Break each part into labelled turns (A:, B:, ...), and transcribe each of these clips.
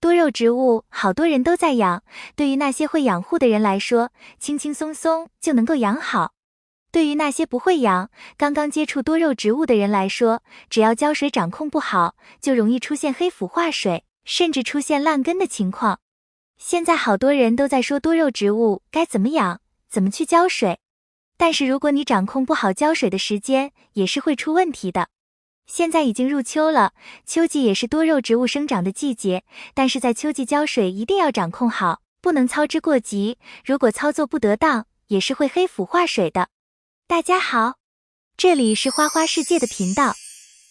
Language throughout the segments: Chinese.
A: 多肉植物好多人都在养，对于那些会养护的人来说，轻轻松松就能够养好。对于那些不会养，刚刚接触多肉植物的人来说，只要浇水掌控不好，就容易出现黑腐化水，甚至出现烂根的情况。现在好多人都在说多肉植物该怎么养，怎么去浇水。但是如果你掌控不好浇水的时间，也是会出问题的。现在已经入秋了，秋季也是多肉植物生长的季节，但是在秋季浇水一定要掌控好，不能操之过急，如果操作不得当，也是会黑腐化水的。大家好，这里是花花世界的频道。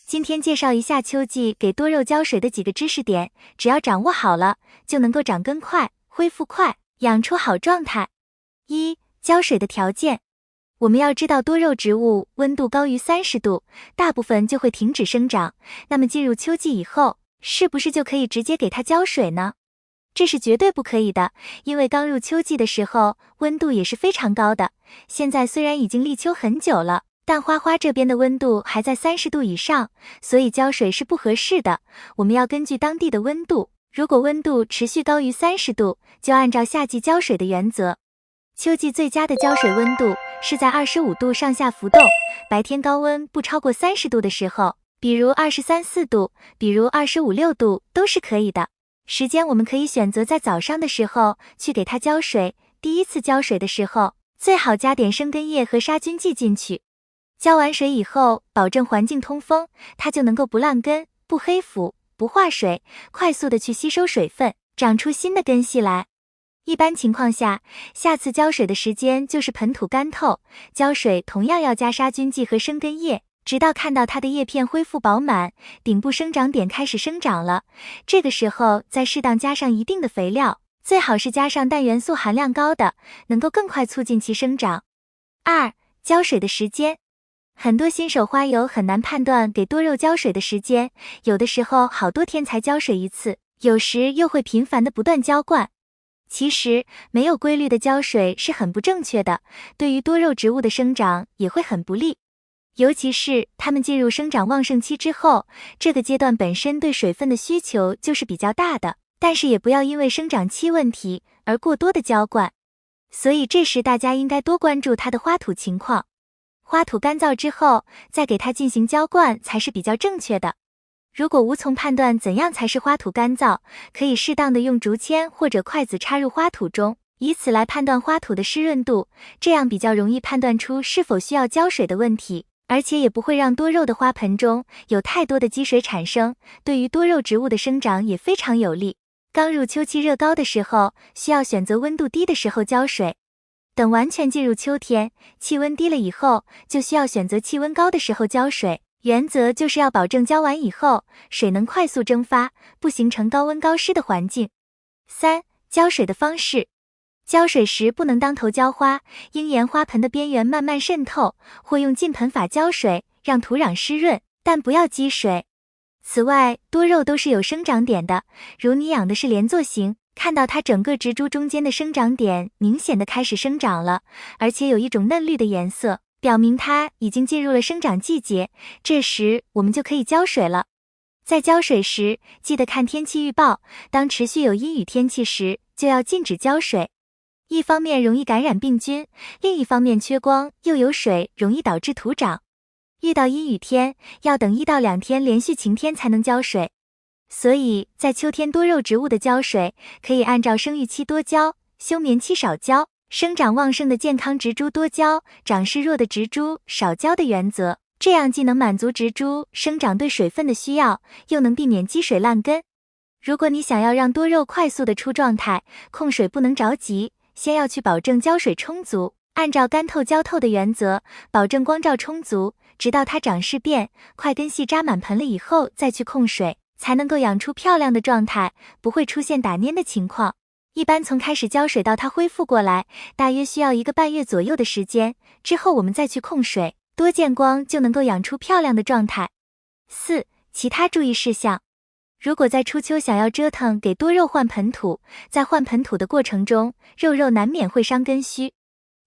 A: 今天介绍一下秋季给多肉浇水的几个知识点，只要掌握好了，就能够长根快、恢复快，养出好状态。1、浇水的条件。我们要知道多肉植物温度高于30度，大部分就会停止生长，那么进入秋季以后，是不是就可以直接给它浇水呢？这是绝对不可以的，因为刚入秋季的时候，温度也是非常高的。现在虽然已经立秋很久了，但花花这边的温度还在30度以上，所以浇水是不合适的。我们要根据当地的温度，如果温度持续高于30度，就按照夏季浇水的原则。秋季最佳的浇水温度是在25度上下浮动，白天高温不超过30度的时候，比如23、4度，比如25、6度都是可以的。时间我们可以选择在早上的时候去给它浇水，第一次浇水的时候，最好加点生根液和杀菌剂进去。浇完水以后，保证环境通风，它就能够不烂根、不黑腐、不化水，快速的去吸收水分，长出新的根系来。一般情况下，下次浇水的时间就是盆土干透，浇水同样要加杀菌剂和生根液，直到看到它的叶片恢复饱满，顶部生长点开始生长了，这个时候再适当加上一定的肥料，最好是加上氮元素含量高的，能够更快促进其生长。2、浇水的时间。很多新手花友很难判断给多肉浇水的时间，有的时候好多天才浇水一次，有时又会频繁的不断浇灌。其实没有规律的浇水是很不正确的，对于多肉植物的生长也会很不利。尤其是它们进入生长旺盛期之后，这个阶段本身对水分的需求就是比较大的，但是也不要因为生长期问题而过多的浇灌。所以这时大家应该多关注它的花土情况，花土干燥之后再给它进行浇灌才是比较正确的。如果无从判断怎样才是花土干燥，可以适当的用竹签或者筷子插入花土中，以此来判断花土的湿润度，这样比较容易判断出是否需要浇水的问题，而且也不会让多肉的花盆中有太多的积水产生，对于多肉植物的生长也非常有利。刚入秋期热高的时候，需要选择温度低的时候浇水。等完全进入秋天，气温低了以后，就需要选择气温高的时候浇水。原则就是要保证浇完以后，水能快速蒸发，不形成高温高湿的环境。3、浇水的方式。浇水时不能当头浇花，应沿花盆的边缘慢慢渗透，或用浸盆法浇水，让土壤湿润，但不要积水。此外，多肉都是有生长点的，如你养的是连坐型，看到它整个植株中间的生长点明显的开始生长了，而且有一种嫩绿的颜色，表明它已经进入了生长季节，这时我们就可以浇水了。在浇水时，记得看天气预报，当持续有阴雨天气时，就要禁止浇水。一方面容易感染病菌，另一方面缺光又有水，容易导致土长。遇到阴雨天，要等1到2天连续晴天才能浇水。所以在秋天多肉植物的浇水，可以按照生育期多浇，休眠期少浇，生长旺盛的健康植株多浇，长势弱的植株少浇的原则，这样既能满足植株生长对水分的需要，又能避免积水烂根。如果你想要让多肉快速的出状态，控水不能着急，先要去保证浇水充足，按照干透浇透的原则，保证光照充足，直到它长势变，快根系扎满盆了以后再去控水，才能够养出漂亮的状态，不会出现打蔫的情况。一般从开始浇水到它恢复过来，大约需要1个半月左右的时间，之后我们再去控水，多见光就能够养出漂亮的状态。4、其他注意事项。如果在初秋想要折腾给多肉换盆土，在换盆土的过程中，肉难免会伤根须。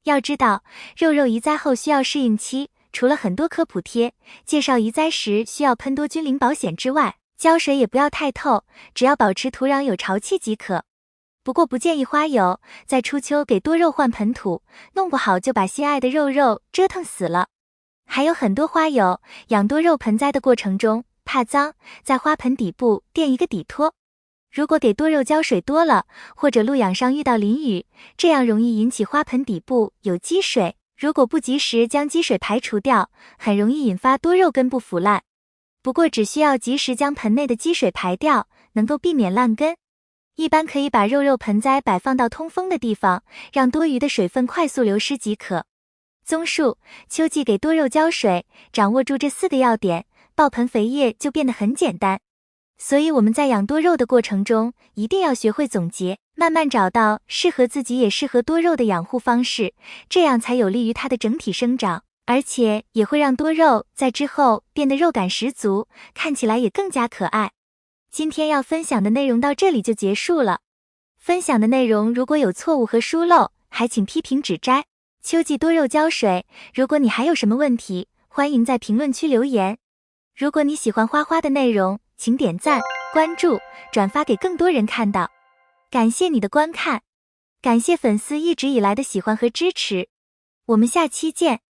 A: 要知道，肉移栽后需要适应期，除了很多科普贴介绍移栽时需要喷多菌灵保险之外，浇水也不要太透，只要保持土壤有潮气即可。不过不建议花友在初秋给多肉换盆土，弄不好就把心爱的肉折腾死了。还有很多花友养多肉盆栽的过程中怕脏，在花盆底部垫一个底托。如果给多肉浇水多了，或者路养上遇到淋雨，这样容易引起花盆底部有积水，如果不及时将积水排除掉，很容易引发多肉根部腐烂。不过只需要及时将盆内的积水排掉，能够避免烂根。一般可以把肉盆栽摆放到通风的地方，让多余的水分快速流失即可。综述，秋季给多肉浇水，掌握住这4个要点，爆盆肥叶就变得很简单。所以我们在养多肉的过程中，一定要学会总结，慢慢找到适合自己也适合多肉的养护方式，这样才有利于它的整体生长，而且也会让多肉在之后变得肉感十足，看起来也更加可爱。今天要分享的内容到这里就结束了。分享的内容如果有错误和疏漏，还请批评指摘。秋季多肉浇水，如果你还有什么问题，欢迎在评论区留言。如果你喜欢花花的内容，请点赞、关注、转发给更多人看到。感谢你的观看，感谢粉丝一直以来的喜欢和支持。我们下期见。